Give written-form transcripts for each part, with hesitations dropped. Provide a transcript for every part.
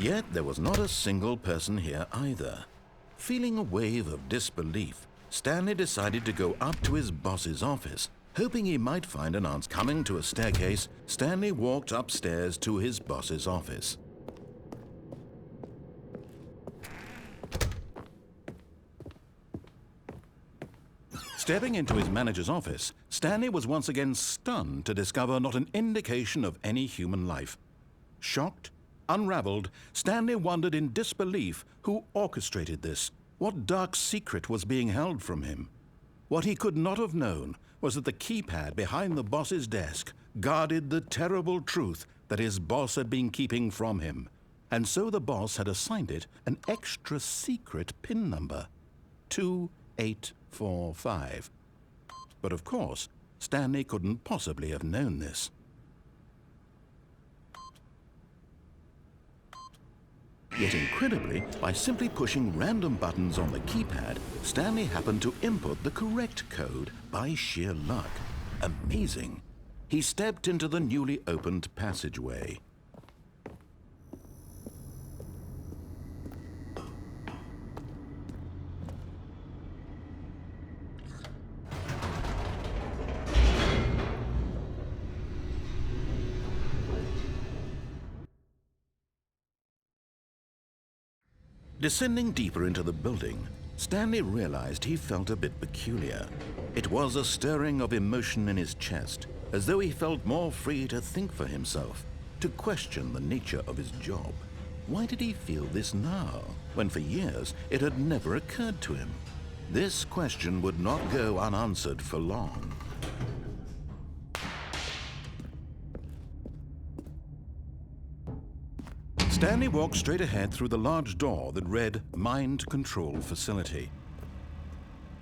Yet there was not a single person here either. Feeling a wave of disbelief, Stanley decided to go up to his boss's office. Hoping he might find an answer. Coming to a staircase, Stanley walked upstairs to his boss's office. Stepping into his manager's office, Stanley was once again stunned to discover not an indication of any human life. Shocked, unraveled, Stanley wondered in disbelief who orchestrated this. What dark secret was being held from him? What he could not have known was that the keypad behind the boss's desk guarded the terrible truth that his boss had been keeping from him. And so the boss had assigned it an extra secret PIN number, 2845. But of course, Stanley couldn't possibly have known this. Yet incredibly, by simply pushing random buttons on the keypad, Stanley happened to input the correct code by sheer luck. Amazing. He stepped into the newly opened passageway. Descending deeper into the building, Stanley realized he felt a bit peculiar. It was a stirring of emotion in his chest, as though he felt more free to think for himself, to question the nature of his job. Why did he feel this now, when for years it had never occurred to him? This question would not go unanswered for long. Stanley walked straight ahead through the large door that read Mind Control Facility.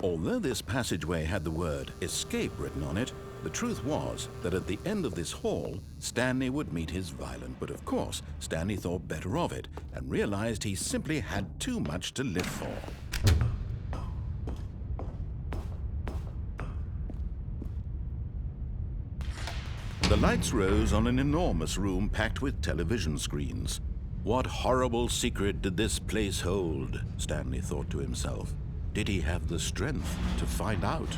Although this passageway had the word escape written on it, the truth was that at the end of this hall, Stanley would meet his violent. But of course, Stanley thought better of it and realized he simply had too much to live for. The lights rose on an enormous room packed with television screens. What horrible secret did this place hold? Stanley thought to himself. Did he have the strength to find out?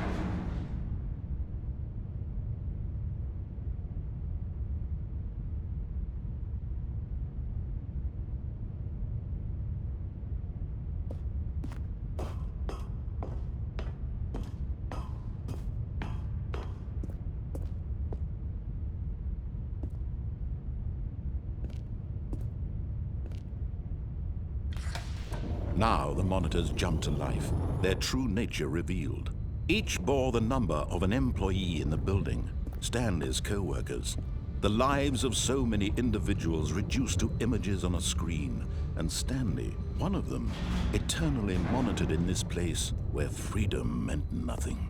Now the monitors jumped to life, their true nature revealed. Each bore the number of an employee in the building, Stanley's co-workers. The lives of so many individuals reduced to images on a screen, and Stanley, one of them, eternally monitored in this place where freedom meant nothing.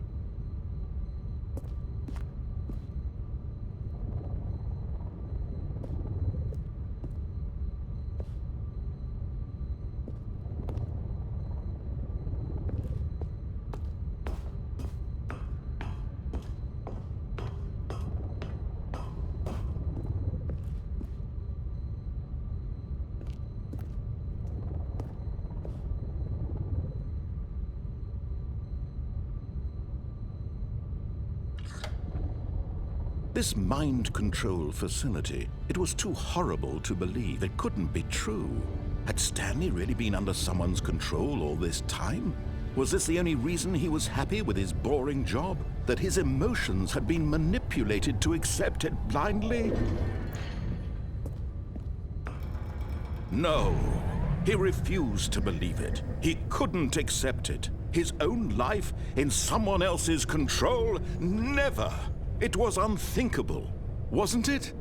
This mind control facility, it was too horrible to believe. It couldn't be true. Had Stanley really been under someone's control all this time? Was this the only reason he was happy with his boring job? That his emotions had been manipulated to accept it blindly? No, he refused to believe it. He couldn't accept it. His own life in someone else's control? Never! It was unthinkable, wasn't it?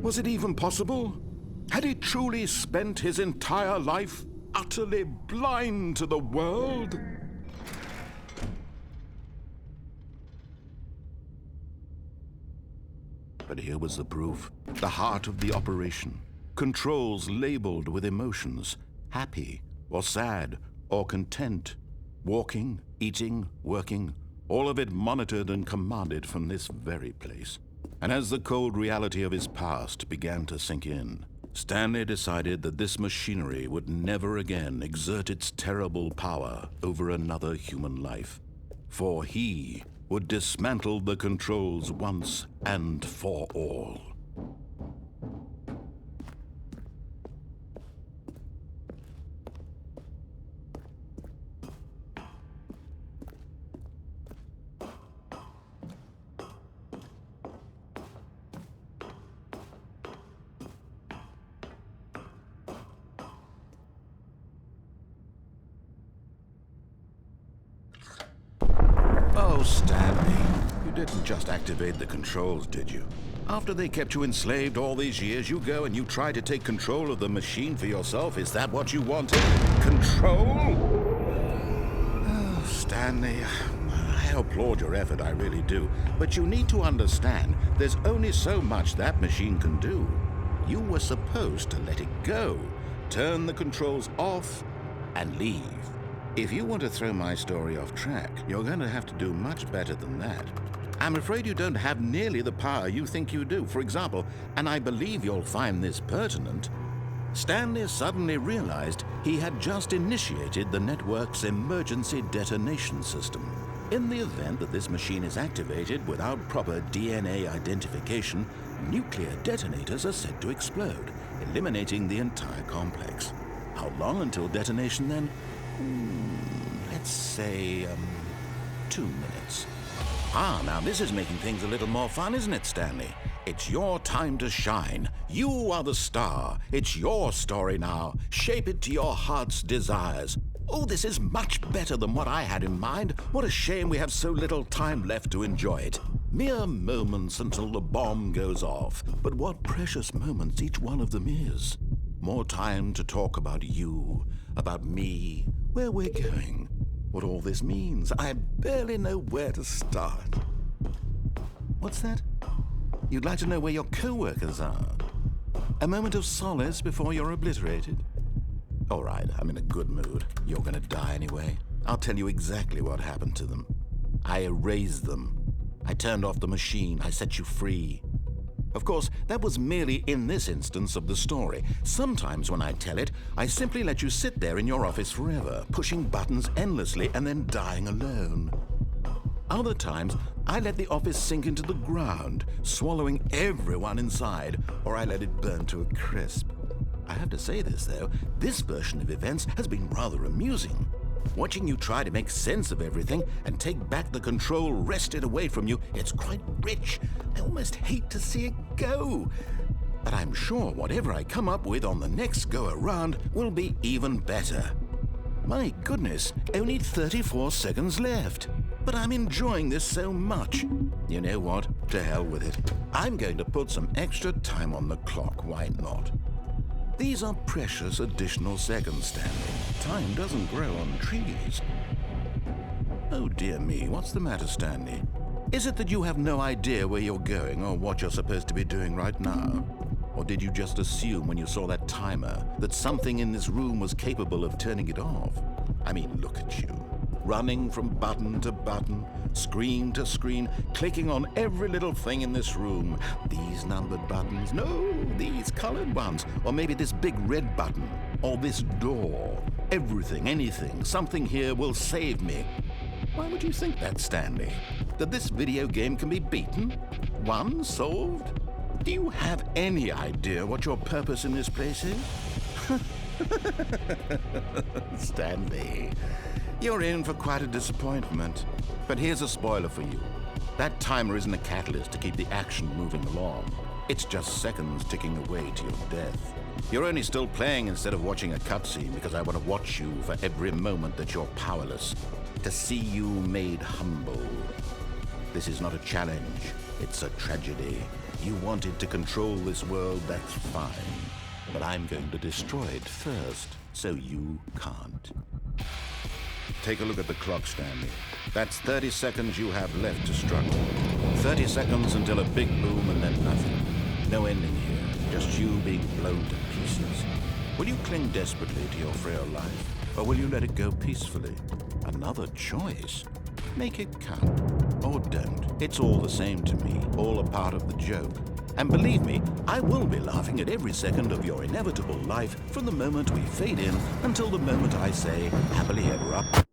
Was it even possible? Had he truly spent his entire life utterly blind to the world? But here was the proof, the heart of the operation. Controls labeled with emotions, happy or sad or content, walking, eating, working, all of it monitored and commanded from this very place. And as the cold reality of his past began to sink in, Stanley decided that this machinery would never again exert its terrible power over another human life, for he would dismantle the controls once and for all. Oh, Stanley, you didn't just activate the controls, did you? After they kept you enslaved all these years, you go and you try to take control of the machine for yourself. Is that what you wanted? Control? Oh, Stanley, I applaud your effort, I really do. But you need to understand, there's only so much that machine can do. You were supposed to let it go, turn the controls off, and leave. If you want to throw my story off track, you're going to have to do much better than that. I'm afraid you don't have nearly the power you think you do. For example, and I believe you'll find this pertinent, Stanley suddenly realized he had just initiated the network's emergency detonation system. In the event that this machine is activated without proper DNA identification, nuclear detonators are said to explode, eliminating the entire complex. How long until detonation then? Let's say, 2 minutes. Now this is making things a little more fun, isn't it, Stanley? It's your time to shine. You are the star. It's your story now. Shape it to your heart's desires. Oh, this is much better than what I had in mind. What a shame we have so little time left to enjoy it. Mere moments until the bomb goes off. But what precious moments each one of them is. More time to talk about you, about me, where we're going, what all this means. I barely know where to start. What's that? You'd like to know where your co-workers are? A moment of solace before you're obliterated? All right, I'm in a good mood. You're gonna die anyway. I'll tell you exactly what happened to them. I erased them. I turned off the machine. I set you free. Of course, that was merely in this instance of the story. Sometimes when I tell it, I simply let you sit there in your office forever, pushing buttons endlessly and then dying alone. Other times, I let the office sink into the ground, swallowing everyone inside, or I let it burn to a crisp. I have to say this, though, this version of events has been rather amusing. Watching you try to make sense of everything and take back the control wrested away from you, it's quite rich. I almost hate to see it go. But I'm sure whatever I come up with on the next go-around will be even better. My goodness, only 34 seconds left. But I'm enjoying this so much. You know what? To hell with it. I'm going to put some extra time on the clock, why not? These are precious additional seconds, Stanley. Time doesn't grow on trees. Oh dear me, what's the matter, Stanley? Is it that you have no idea where you're going or what you're supposed to be doing right now? Or did you just assume when you saw that timer that something in this room was capable of turning it off? I mean, look at you. Running from button to button, screen to screen, clicking on every little thing in this room. These numbered buttons, no, these colored ones, or maybe this big red button, or this door. Everything, anything, something here will save me. Why would you think that, Stanley? That this video game can be beaten? Won? Solved? Do you have any idea what your purpose in this place is? Stanley, you're in for quite a disappointment. But here's a spoiler for you. That timer isn't a catalyst to keep the action moving along. It's just seconds ticking away to your death. You're only still playing instead of watching a cutscene because I want to watch you for every moment that you're powerless, to see you made humble. This is not a challenge, it's a tragedy. You wanted to control this world, that's fine. But I'm going to destroy it first, so you can't. Take a look at the clock, Stanley. That's 30 seconds you have left to struggle. 30 seconds until a big boom and then nothing. No ending here, just you being blown to pieces. Will you cling desperately to your frail life, or will you let it go peacefully? Another choice. Make it count, or don't. It's all the same to me, all a part of the joke. And believe me, I will be laughing at every second of your inevitable life from the moment we fade in until the moment I say happily ever after.